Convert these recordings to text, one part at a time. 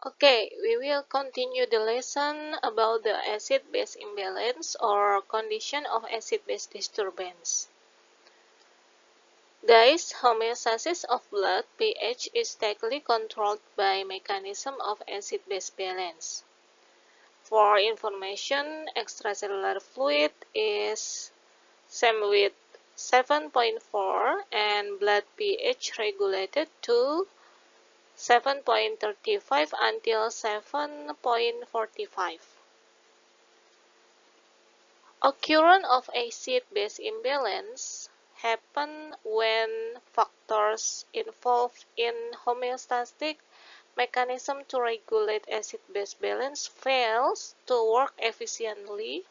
Okay, we will continue the lesson about the acid-base imbalance or condition of acid-base disturbance. Guys, homeostasis of blood pH is tightly controlled by mechanism of acid-base balance. For information, extracellular fluid is same with 7.4 and blood pH regulated to 7.35 until 7.45. Occurrence of acid-base imbalance happen when factors involved in homeostatic mechanism to regulate acid-base balance fails to work efficiently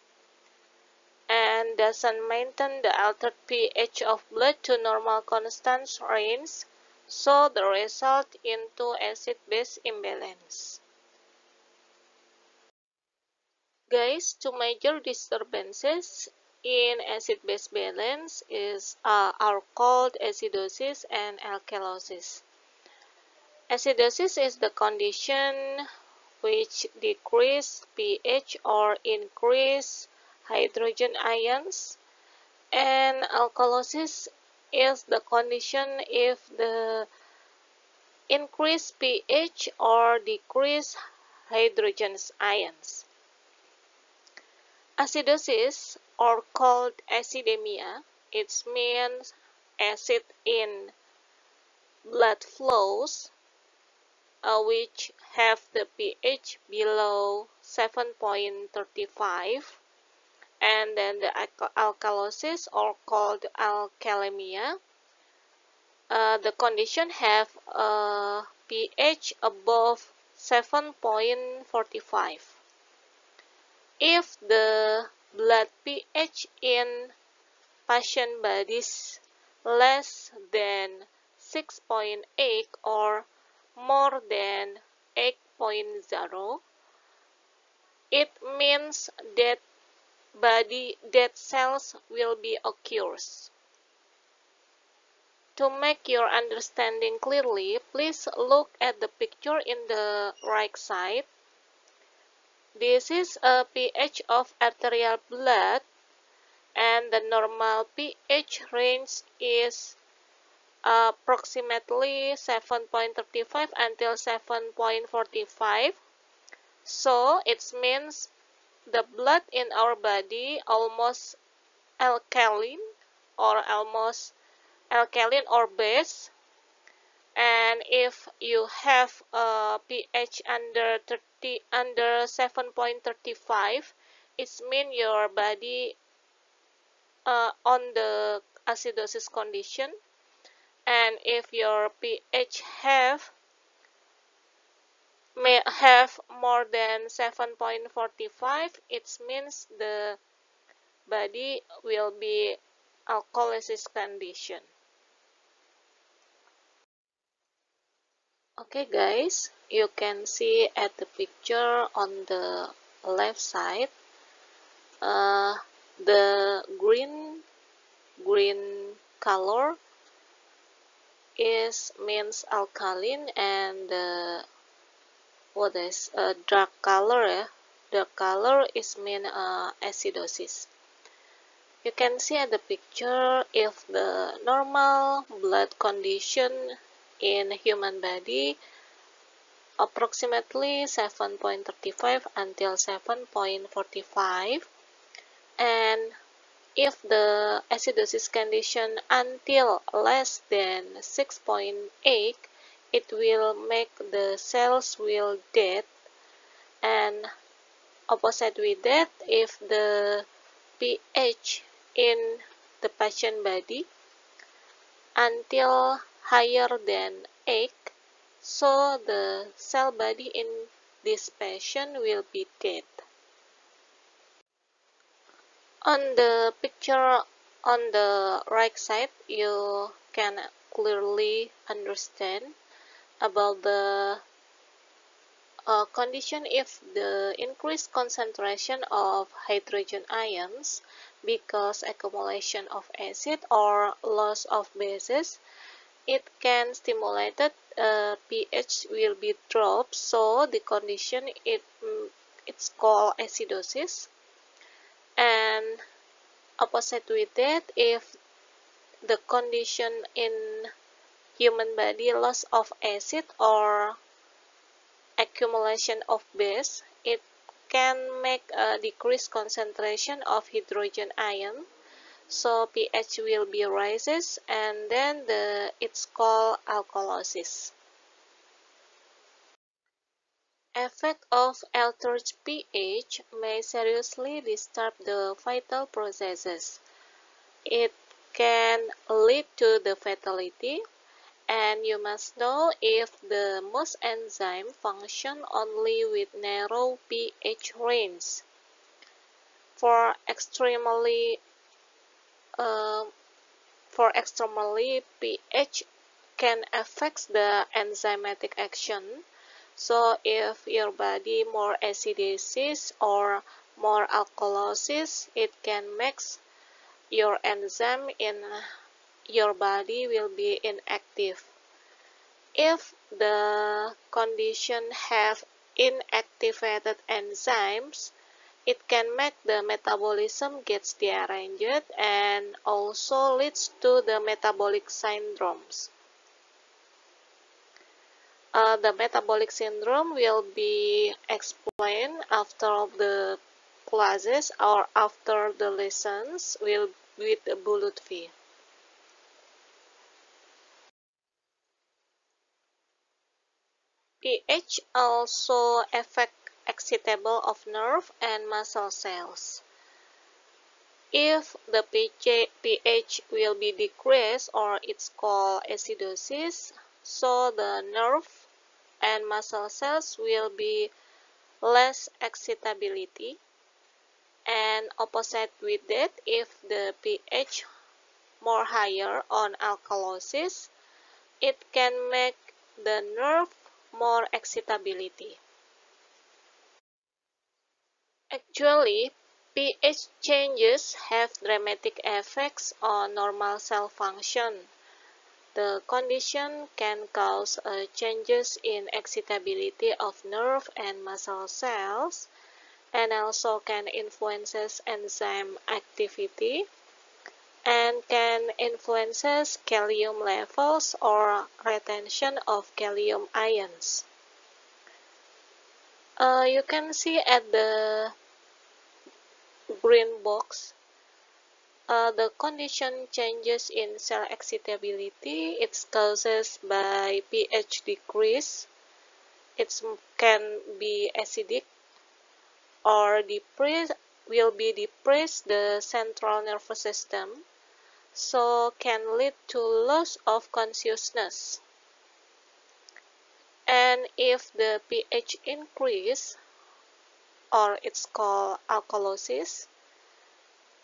and doesn't maintain the altered pH of blood to normal constant range, so the result into acid-base imbalance. Guys, two major disturbances in acid-base balance are called acidosis and alkalosis. Acidosis is the condition which decrease pH or increase hydrogen ions, and alkalosis is the condition if the increase pH or decrease hydrogen ions. Acidosis, or called acidemia, it means acid in blood flows which have the pH below 7.35, and then the alkalosis, or called alkalemia. The condition have a pH above 7.45. If the blood pH in patient bodies less than 6.8 or more than 8.0, it means that dead cells will be occurs. To make your understanding clearly, please look at the picture in the right side. This is a pH of arterial blood, and the normal pH range is approximately 7.35 until 7.45. So it means the blood in our body almost alkaline or base. And if you have a pH under 7.35, it means your body on the acidosis condition. And if your pH may have more than 7.45, it means the body will be alkalosis condition. Okay guys, you can see at the picture on the left side, the green color means alkaline, and the dark color is mean acidosis. You can see at the picture if the normal blood condition in human body approximately 7.35 until 7.45, and if the acidosis condition until less than 6.8, it will make the cells will dead, and opposite with that, if the pH in the patient body until higher than 8, so the cell body in this patient will be dead. On the picture on the right side, you can clearly understand about the condition if the increased concentration of hydrogen ions because accumulation of acid or loss of bases, it can stimulate pH will be dropped, so the condition it's called acidosis. And opposite with that, if the condition in human body loss of acid or accumulation of base, it can make a decreased concentration of hydrogen ion, so pH will be rises, and then it's called alkalosis. Effect of altered pH may seriously disturb the vital processes. It can lead to the fatality, and you must know if the most enzyme function only with narrow pH range. For extremely pH can affect the enzymatic action. So if your body more acidosis or more alkalosis, it can make your enzyme in your body will be inactive. If the condition have inactivated enzymes, it can make the metabolism gets dearranged and also leads to the metabolic syndromes. The metabolic syndrome will be explained after the classes or after the lessons with Bu Lutfi. pH also affect excitable of nerve and muscle cells. If the pH will be decreased, or it's called acidosis, so the nerve and muscle cells will be less excitability. And opposite with that, if the pH more higher on alkalosis, it can make the nerve more excitability. Actually, pH changes have dramatic effects on normal cell function. The condition can cause changes in excitability of nerve and muscle cells, and also can influence enzyme activity, and can influence calcium levels or retention of calcium ions. You can see at the green box, the condition changes in cell excitability. It's caused by pH decrease. It can be acidic or will be depress the central nervous system, so can lead to loss of consciousness. And if the pH increase, or it's called alkalosis,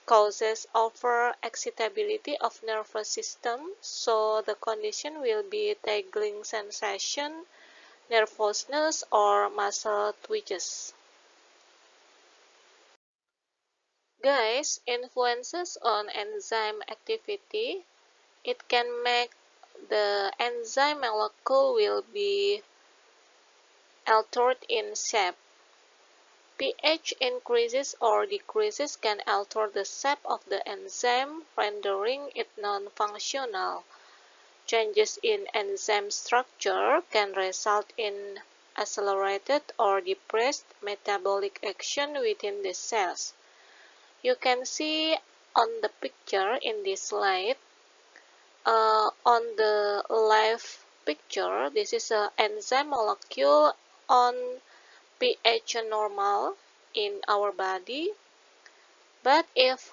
causes over-excitability of nervous system, so the condition will be tingling sensation, nervousness, or muscle twitches. Guys, influences on enzyme activity, it can make the enzyme molecule will be altered in shape. pH increases or decreases can alter the shape of the enzyme, rendering it non-functional. Changes in enzyme structure can result in accelerated or depressed metabolic action within the cells. You can see on the picture in this slide, on the left picture, this is an enzyme molecule on pH normal in our body, but if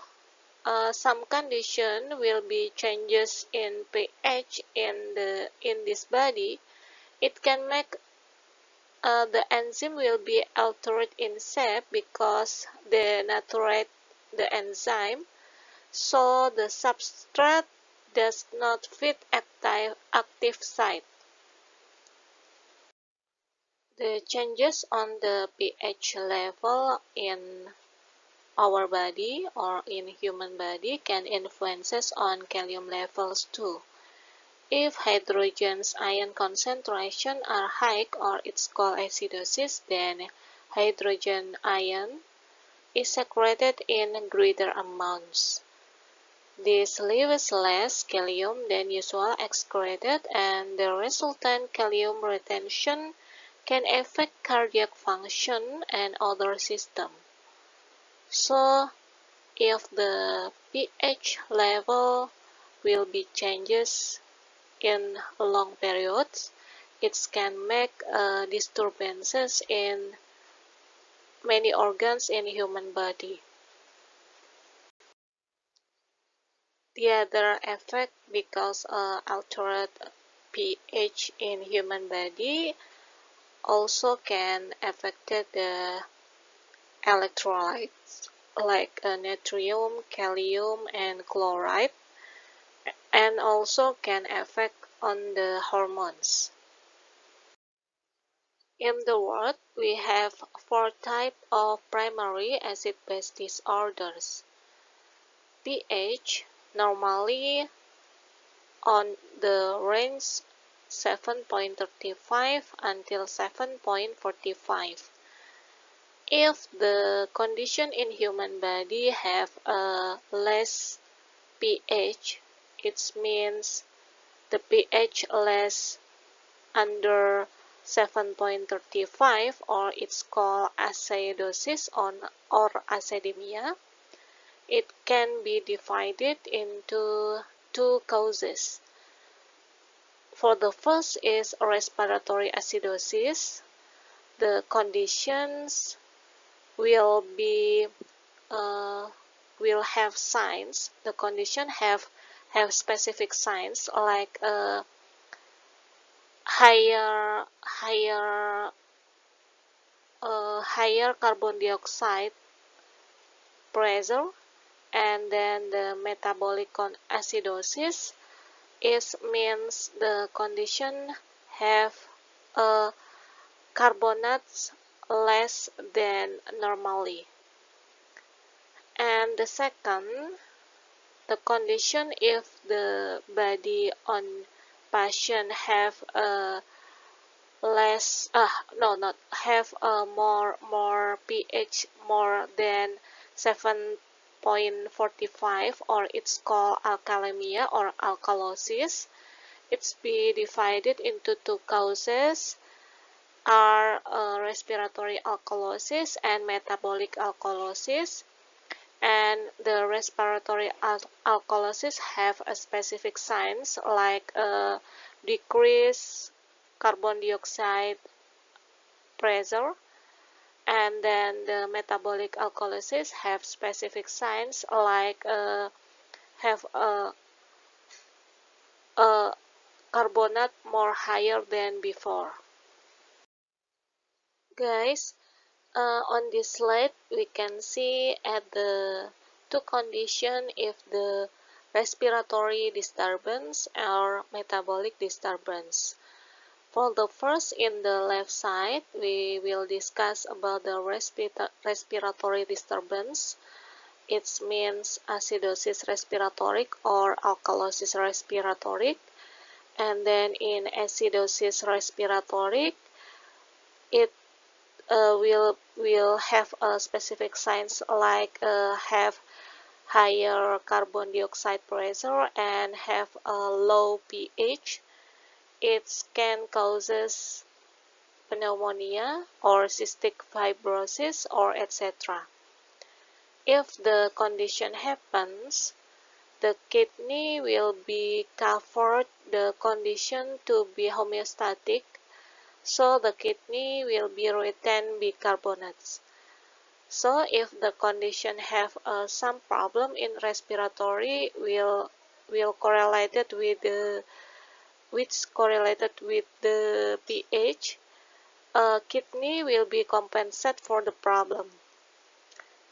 some condition will be changes in pH in this body, it can make the enzyme will be altered in shape because they naturate the enzyme, so the substrate does not fit active site. The changes on the pH level in our body or in human body can influence on calcium levels too. If hydrogen's ion concentration are high or it's called acidosis, then hydrogen ion is secreted in greater amounts. This leaves less kalium than usual excreted, and the resultant kalium retention can affect cardiac function and other systems. So, if the pH level will be changes in long periods, it can make disturbances in many organs in human body. The other effect, because altered pH in human body also can affect the electrolytes like natrium, kalium, and chloride, and also can affect on the hormones. In the world, we have 4 types of primary acid-base disorders. pH normally on the range 7.35 until 7.45. If the condition in human body have a less pH, it means the pH less under 7.35, or it's called acidosis or acidemia. It can be divided into 2 causes. For the first is respiratory acidosis. The conditions will have signs. The condition have specific signs like higher carbon dioxide pressure, and then the metabolic acidosis means the condition have carbonates less than normally. And the second, the condition if the body on patient have more pH more than 7.45, or it's called alkalemia or alkalosis. It's be divided into 2 causes, are respiratory alkalosis and metabolic alkalosis. And the respiratory alkalosis have a specific signs like decrease carbon dioxide pressure, and then the metabolic alkalosis have specific signs like have a carbonate more higher than before. Guys, on this slide we can see at the 2 conditions if the respiratory disturbance or metabolic disturbance. For the first, in the left side, we will discuss about the respiratory disturbance. It means acidosis respiratory or alkalosis respiratory. And then in acidosis respiratory, it will have specific signs like have higher carbon dioxide pressure and have a low pH. It can causes pneumonia or cystic fibrosis or etc. If the condition happens, the kidney will be covered the condition to be homeostatic, so the kidney will be retain bicarbonates. So if the condition have some problem in respiratory, will correlated with the pH, kidney will be compensated for the problem.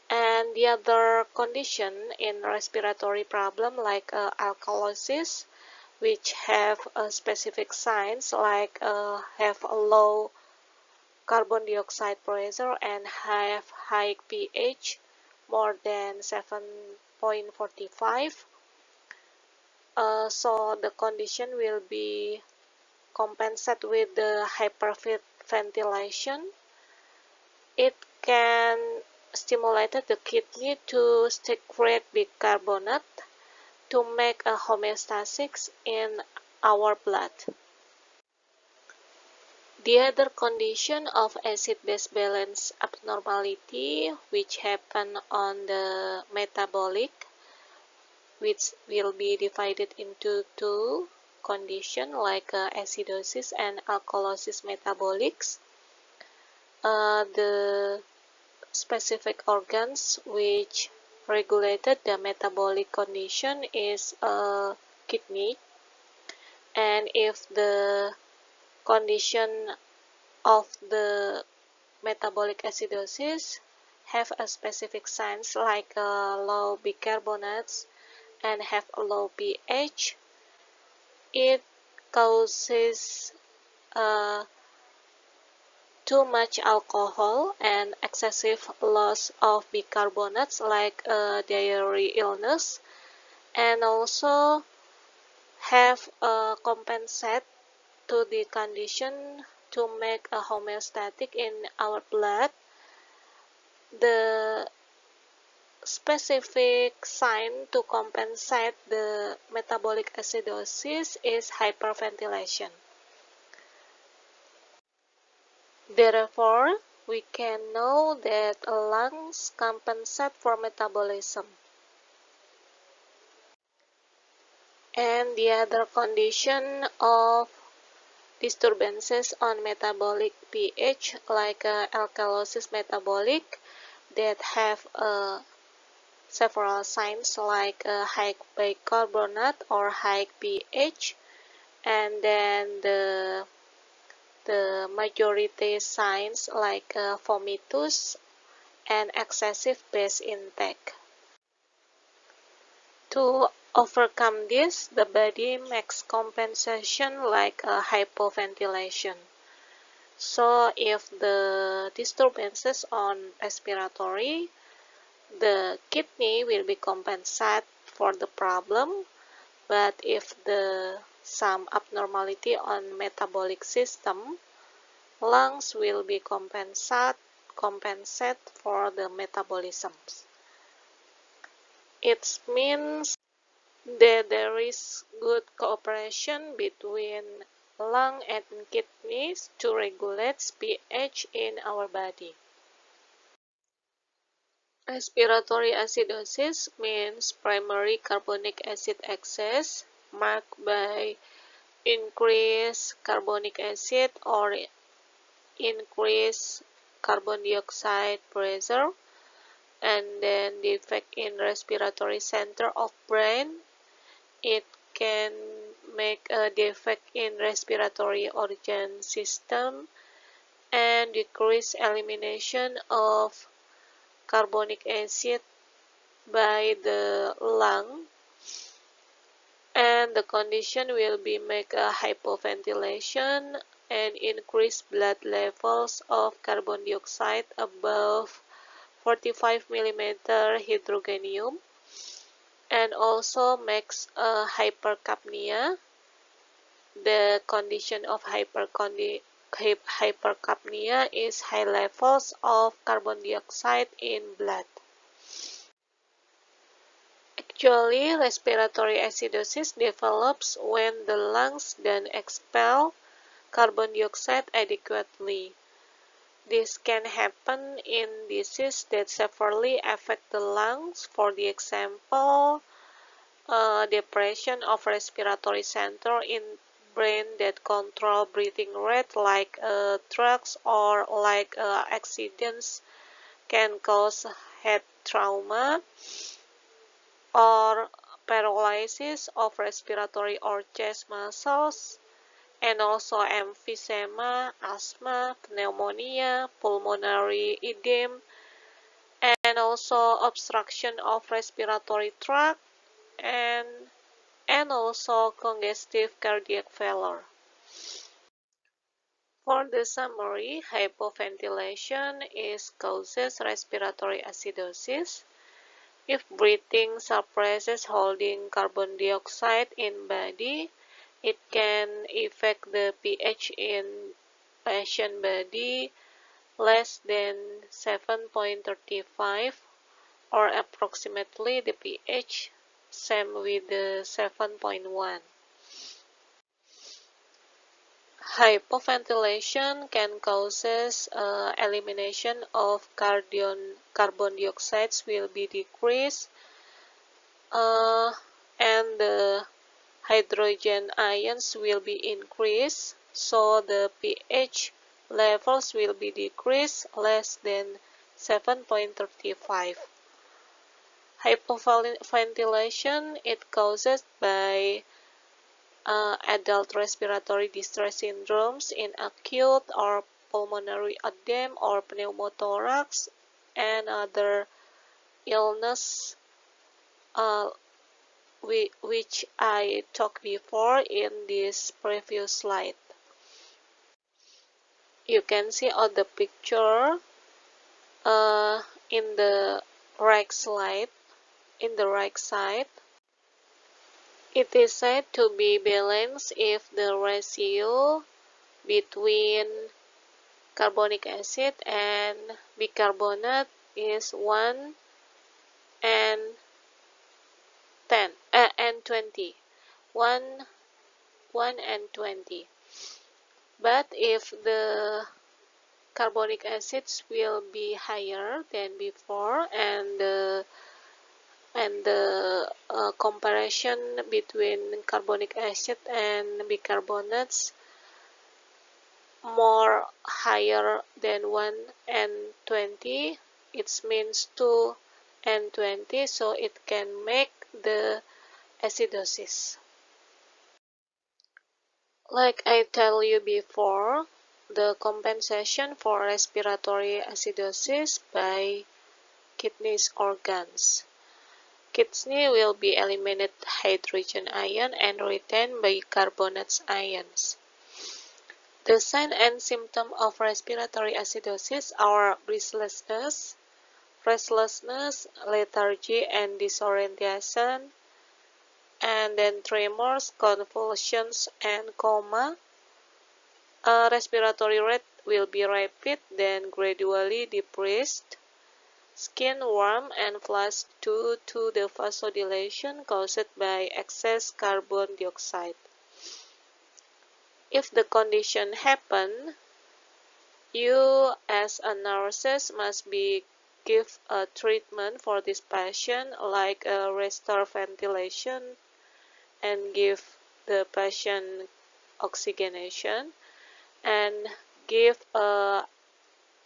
And the other condition in respiratory problem like alkalosis, which have specific signs like have a low carbon dioxide pressure and have high pH more than 7.45. So the condition will be compensated with the hyperventilation. It can stimulate the kidney to secrete bicarbonate to make a homeostasis in our blood. The other condition of acid-base balance abnormality, which happen on the metabolic, which will be divided into two conditions like acidosis and alkalosis metabolics. The specific organs which regulated the metabolic condition is kidney, and if the condition of the metabolic acidosis have a specific signs like low bicarbonates and have a low pH, it causes too much alcohol and excessive loss of bicarbonates like diarrhea illness, and also have compensate to the condition to make a homeostatic in our blood. The specific sign to compensate the metabolic acidosis is hyperventilation. Therefore, we can know that lungs compensate for metabolism. And the other condition of disturbances on metabolic pH like alkalosis metabolic that have several signs like high bicarbonate or high pH, and then the majority signs like vomitus and excessive base intake. To overcome this, the body makes compensation like hypoventilation. So if the disturbances on respiratory, the kidney will be compensate for the problem, but if some abnormality on metabolic system, lungs will be compensate for the metabolisms. It means that there is good cooperation between lung and kidneys to regulate pH in our body. Respiratory acidosis means primary carbonic acid excess marked by increased carbonic acid or increased carbon dioxide pressure, and then defect in respiratory center of brain. It can make a defect in respiratory organ system and decrease elimination of carbonic acid by the lung, and the condition will be make a hypoventilation and increase blood levels of carbon dioxide above 45 mm hydrogenium, and also makes a hypercapnia. The condition of hypercapnia is high levels of carbon dioxide in blood. Actually, respiratory acidosis develops when the lungs don't expel carbon dioxide adequately. This can happen in diseases that severely affect the lungs, for the example, depression of respiratory center in brain that control breathing rate like drugs or like accidents can cause head trauma, or paralysis of respiratory or chest muscles, and also emphysema, asthma, pneumonia, pulmonary edema, and also obstruction of respiratory tract, and also congestive cardiac failure. For the summary, hypoventilation causes respiratory acidosis, If breathing suppresses holding carbon dioxide in body, it can affect the pH in patient body less than 7.35 or approximately the pH same with the 7.1. Hypoventilation can causes elimination of carbon dioxide will be decreased, and the hydrogen ions will be increased, so the pH levels will be decreased less than 7.35. Hypoventilation it causes by adult respiratory distress syndromes in acute or pulmonary edema or pneumothorax and other illness which I talked before in this previous slide. You can see on the picture in the right side. It is said to be balanced if the ratio between carbonic acid and bicarbonate is 1 and 20. 1 and 20. But if the carbonic acids will be higher than before, and the comparison between carbonic acid and bicarbonates more higher than 1 and 20, it means 2 and 20, so it can make the acidosis. Like I tell you before, the compensation for respiratory acidosis by kidneys organs. Kidney will be eliminate hydrogen ion and retain bicarbonate ions. The sign and symptom of respiratory acidosis are breathlessness, restlessness, lethargy, and disorientation, and then tremors, convulsions, and coma. Respiratory rate will be rapid, then gradually decreased. Skin warm and flushed due to the vasodilation caused by excess carbon dioxide. If the condition happen, you as a nurse must give a treatment for this patient, like a restore ventilation and give the patient oxygenation, and give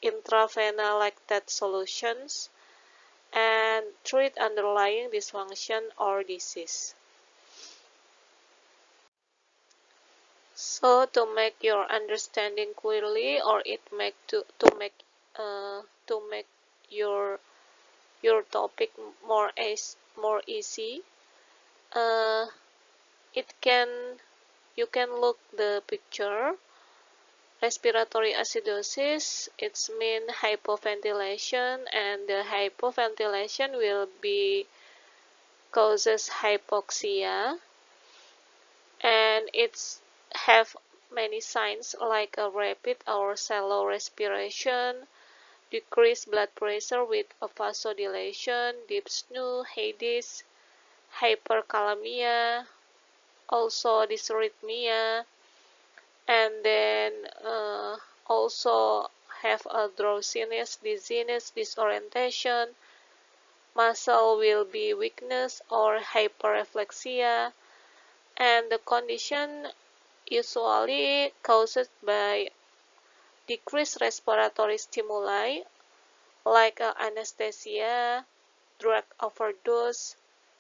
intravenous lactate solutions, and treat underlying dysfunction or disease. So to make your understanding clearly, or it make to make your topic more easy, you can look the picture. Respiratory acidosis, it's mean hypoventilation, and the hypoventilation will be causes hypoxia, and it's have many signs like a rapid or shallow respiration, decreased blood pressure with a vasodilation, deep snore, headache, hyperkalemia, also dysrhythmia, and then also have a drowsiness, dizziness, disorientation, muscle will be weakness or hyperreflexia, and the condition usually caused by decreased respiratory stimuli like anesthesia, drug overdose,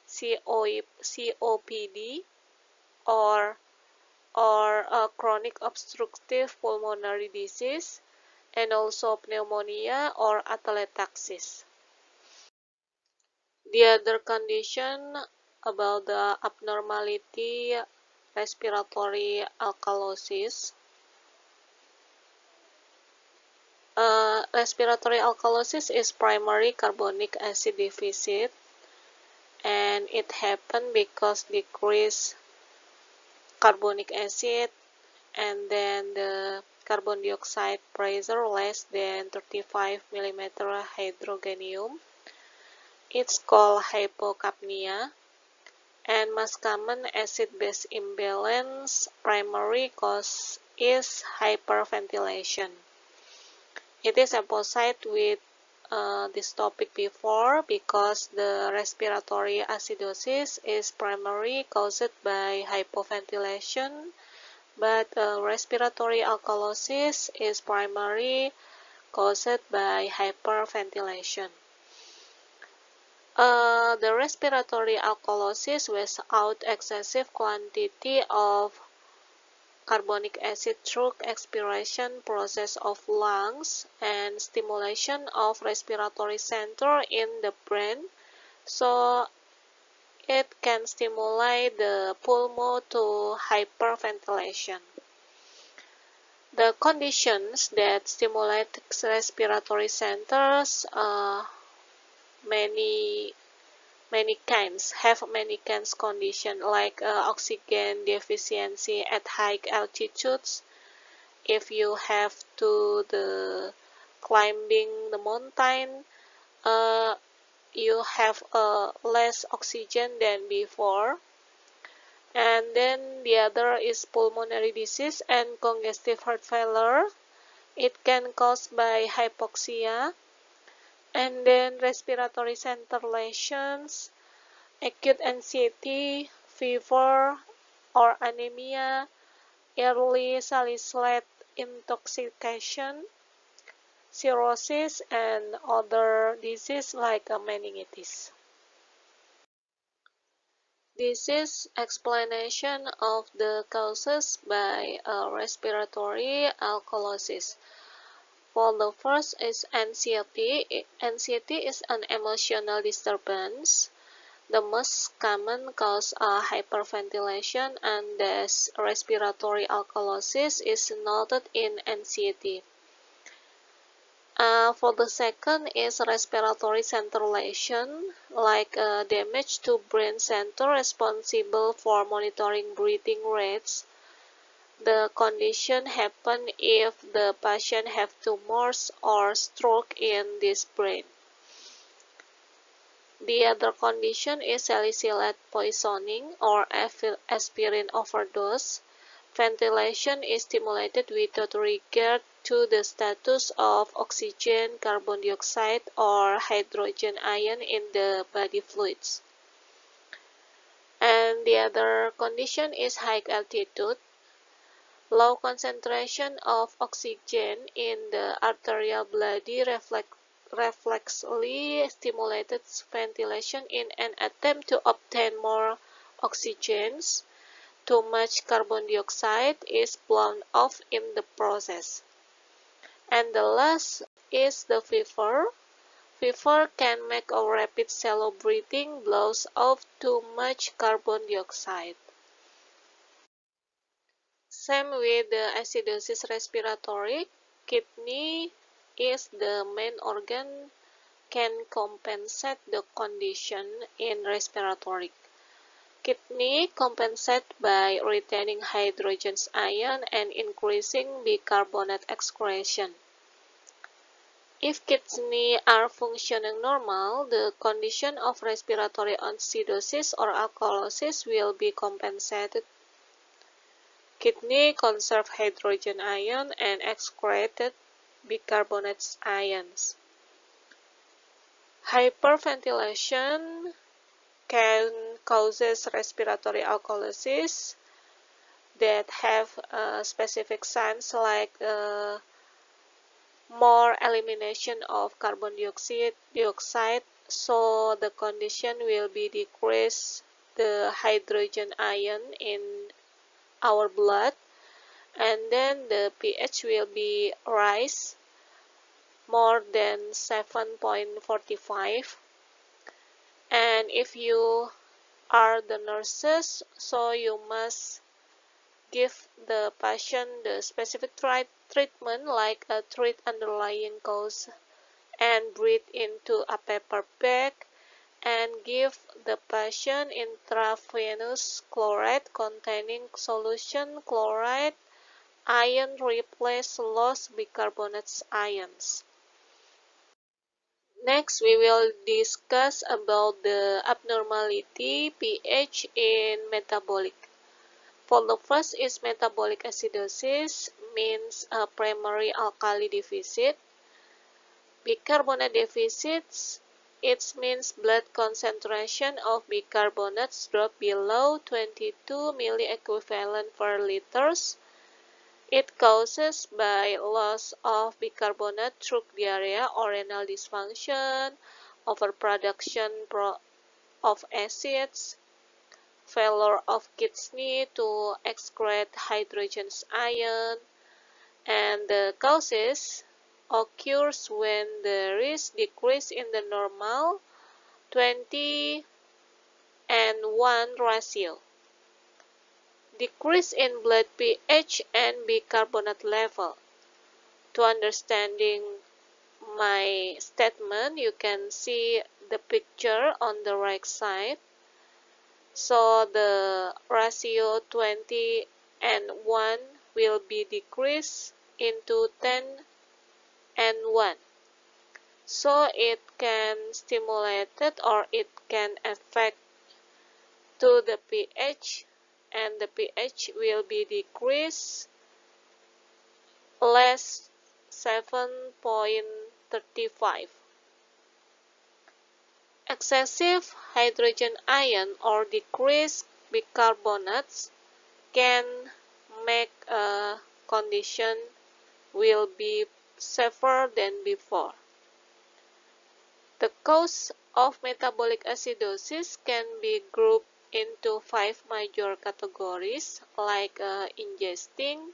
COPD, or chronic obstructive pulmonary disease, and also pneumonia or atelectasis. The other condition about the abnormality respiratory alkalosis. Respiratory alkalosis is primary carbonic acid deficit. it happened because decrease carbonic acid, and then the carbon dioxide pressure less than 35 mm hydrogenium. It's called hypocapnia. And most common acid-base imbalance primary cause is hyperventilation. It is opposite with this topic before because the respiratory acidosis is primarily caused by hypoventilation, but respiratory alkalosis is primarily caused by hyperventilation. The respiratory alkalosis without excessive quantity of carbonic acid through expiration process of lungs and stimulation of respiratory center in the brain, so it can stimulate the pulmo to hyperventilation. The conditions that stimulate respiratory centers many kinds condition like oxygen deficiency at high altitudes. If you have to the climbing the mountain, you have less oxygen than before. And then the other is pulmonary disease and congestive heart failure. It can cause by hypoxia. And then respiratory center lesions, acute anxiety, fever or anemia, early salicylate intoxication, cirrhosis, and other diseases like meningitis. This is explanation of the causes by respiratory alkalosis. For the first is anxiety. Anxiety is an emotional disturbance. The most common cause are hyperventilation, and thus respiratory alkalosis is noted in anxiety. For the second is respiratory center lesion, like damage to brain center responsible for monitoring breathing rates. The condition happens if the patient have tumors or stroke in this brain. The other condition is salicylate poisoning or aspirin overdose. Ventilation is stimulated without regard to the status of oxygen, carbon dioxide, or hydrogen ion in the body fluids. And the other condition is high altitude. Low concentration of oxygen in the arterial body reflexly stimulates ventilation in an attempt to obtain more oxygen. Too much carbon dioxide is blown off in the process. And the last is the fever. Fever can make a rapid shallow breathing blows off too much carbon dioxide. Same with the acidosis respiratory, kidney is the main organ can compensate the condition in respiratory. Kidney compensate by retaining hydrogen ion and increasing bicarbonate excretion. If kidneys are functioning normal, the condition of respiratory acidosis or alkalosis will be compensated. Kidney conserve hydrogen ion and excreted bicarbonate ions. Hyperventilation can causes respiratory alkalosis that have specific signs like more elimination of carbon dioxide, so the condition will be decrease the hydrogen ion in our blood, and then the pH will be rise more than 7.45. And if you are the nurses, so you must give the patient the specific treatment like treat underlying cause and breathe into a paper bag and give the patient intravenous chloride containing solution chloride ion replace lost bicarbonate ions. Next, we will discuss about the abnormality pH in metabolic. For the first is metabolic acidosis, means a primary alkali deficit. Bicarbonate deficits, it means blood concentration of bicarbonates drop below 22 milliequivalent per liters. It causes by loss of bicarbonate through diarrhea or renal dysfunction, overproduction of acids, failure of kidney to excrete hydrogen ion, and the causes occurs when there is decrease in the normal 20 and 1 ratio. Decrease in blood pH and bicarbonate level. To understanding my statement, you can see the picture on the right side. So the ratio 20 and 1 will be decreased into 10 and 1. So it can stimulate it or it can affect to the pH, and the pH will be decreased less 7.35. Excessive hydrogen ion or decreased bicarbonates can make a condition will be severe than before. The cause of metabolic acidosis can be grouped into 5 major categories like ingesting,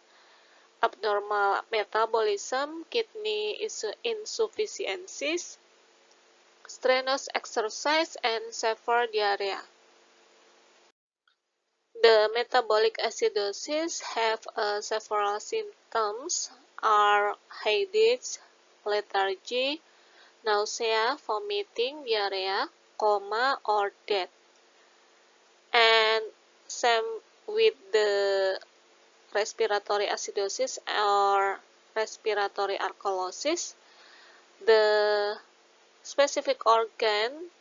abnormal metabolism, kidney insufficiencies, strenuous exercise, and severe diarrhea. The metabolic acidosis have several symptoms are headache, lethargy, nausea, vomiting, diarrhea, coma, or death. And same with the respiratory acidosis or respiratory alkalosis. The specific organ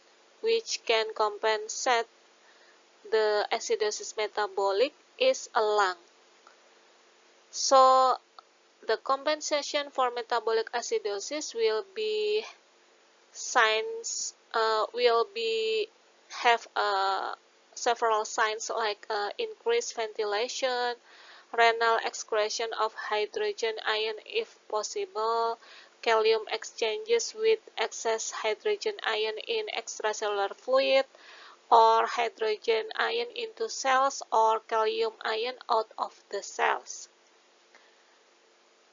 which can compensate the acidosis metabolic is a lung. So the compensation for metabolic acidosis will be signs have several signs like increased ventilation, renal excretion of hydrogen ion if possible, kalium exchanges with excess hydrogen ion in extracellular fluid, or hydrogen ion into cells or kalium ion out of the cells.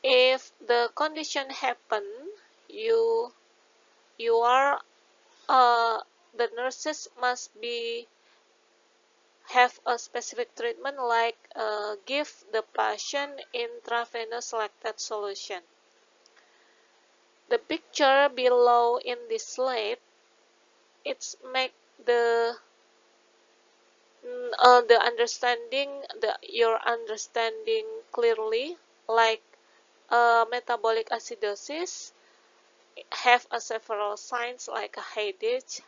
If the condition happen, you are the nurses must have a specific treatment like give the patient intravenous lactate solution. The picture below in this slide, it's make the your understanding clearly, like metabolic acidosis have several signs like a headache,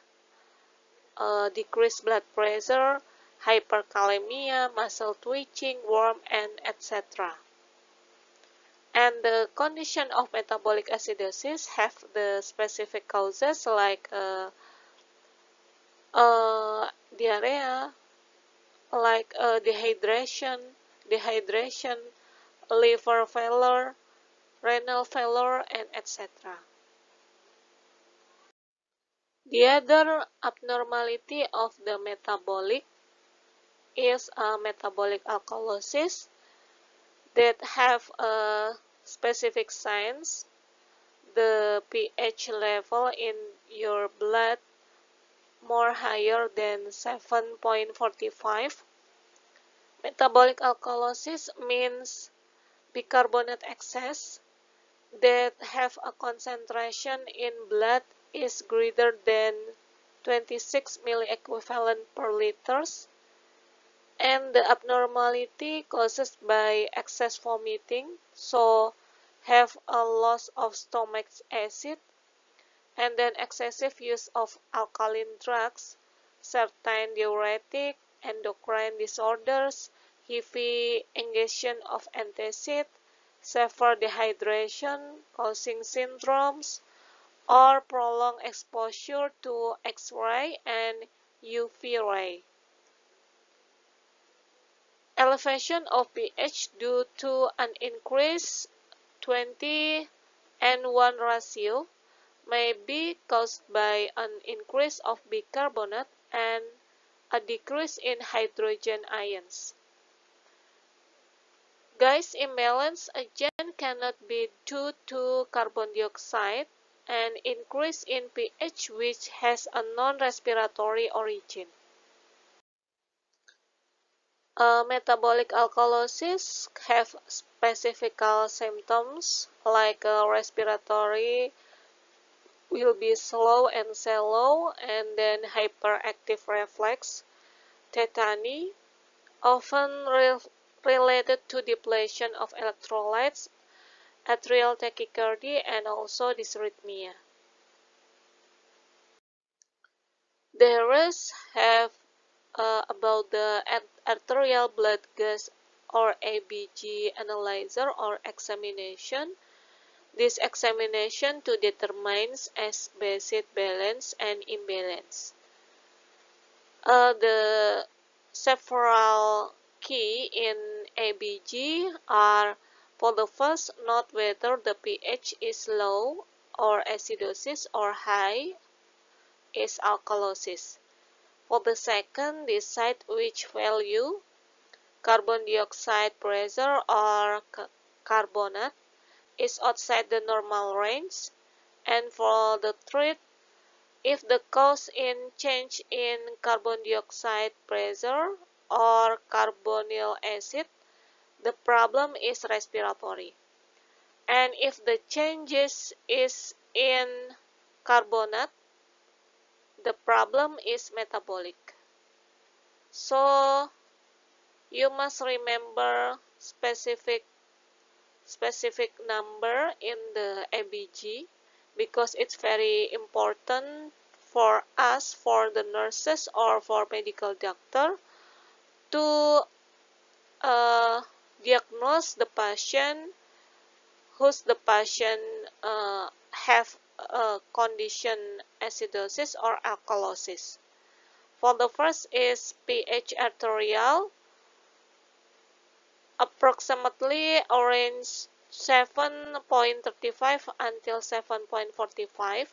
decreased blood pressure, hyperkalemia, muscle twitching, warmth, and etc. And the condition of metabolic acidosis have the specific causes like diarrhea, like dehydration, liver failure, renal failure, and etc. The other abnormality of the metabolic is metabolic alkalosis that have specific signs. The pH level in your blood more higher than 7.45. Metabolic alkalosis means bicarbonate excess that have a concentration in blood is greater than 26 milliequivalent per liters, and the abnormality caused by excess vomiting, so have a loss of stomach acid, and then excessive use of alkaline drugs, certain diuretic, endocrine disorders, heavy ingestion of antacid, severe dehydration causing syndromes, or prolonged exposure to X-ray and UV ray. Elevation of pH due to an increased 20:1 ratio may be caused by an increase of bicarbonate and a decrease in hydrogen ions. Gas imbalance again cannot be due to carbon dioxide, an increase in pH which has a non-respiratory origin. Metabolic alkalosis have specific symptoms like respiratory will be slow and shallow, and then hyperactive reflex, tetany, often related to depletion of electrolytes, atrial tachycardia, and also dysrhythmia. The rest have about the arterial blood gas or ABG analyzer or examination. This examination to determines acid balance and imbalance. The several key in ABG are, for the first, note whether the pH is low or acidosis, or high is alkalosis. For the second, decide which value, carbon dioxide pressure or carbonate, is outside the normal range. And for the third, if the cause in change in carbon dioxide pressure or carbonyl acid, the problem is respiratory. And if the changes is in carbonate, the problem is metabolic. So you must remember specific number in the ABG because it's very important for us, for the nurses or for medical doctor, to diagnose the patient who's the patient have a condition acidosis or alkalosis. For the first is pH arterial, approximately range 7.35 until 7.45,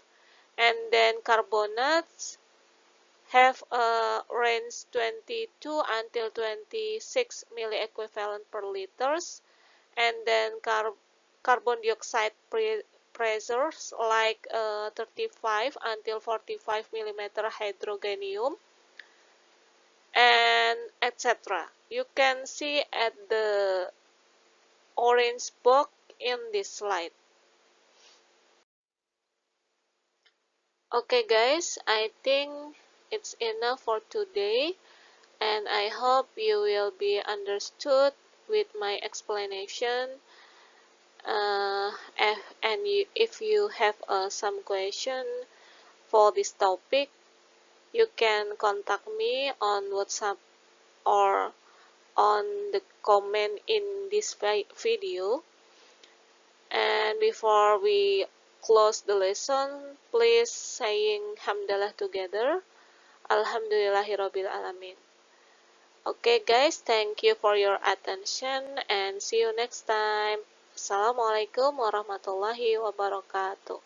and then carbonates have a range 22 until 26 milliequivalent per liters, and then carbon dioxide pressures like 35 until 45 millimeter hydrogenium, and etc. You can see at the orange box in this slide. Okay guys, I think it's enough for today, and I hope you will be understood with my explanation. If you have some question for this topic, you can contact me on WhatsApp or on the comment in this video. And before we close the lesson, please saying hamdalah together. Alhamdulillahirabbil alamin. Okay guys, thank you for your attention and see you next time. Assalamualaikum warahmatullahi wabarakatuh.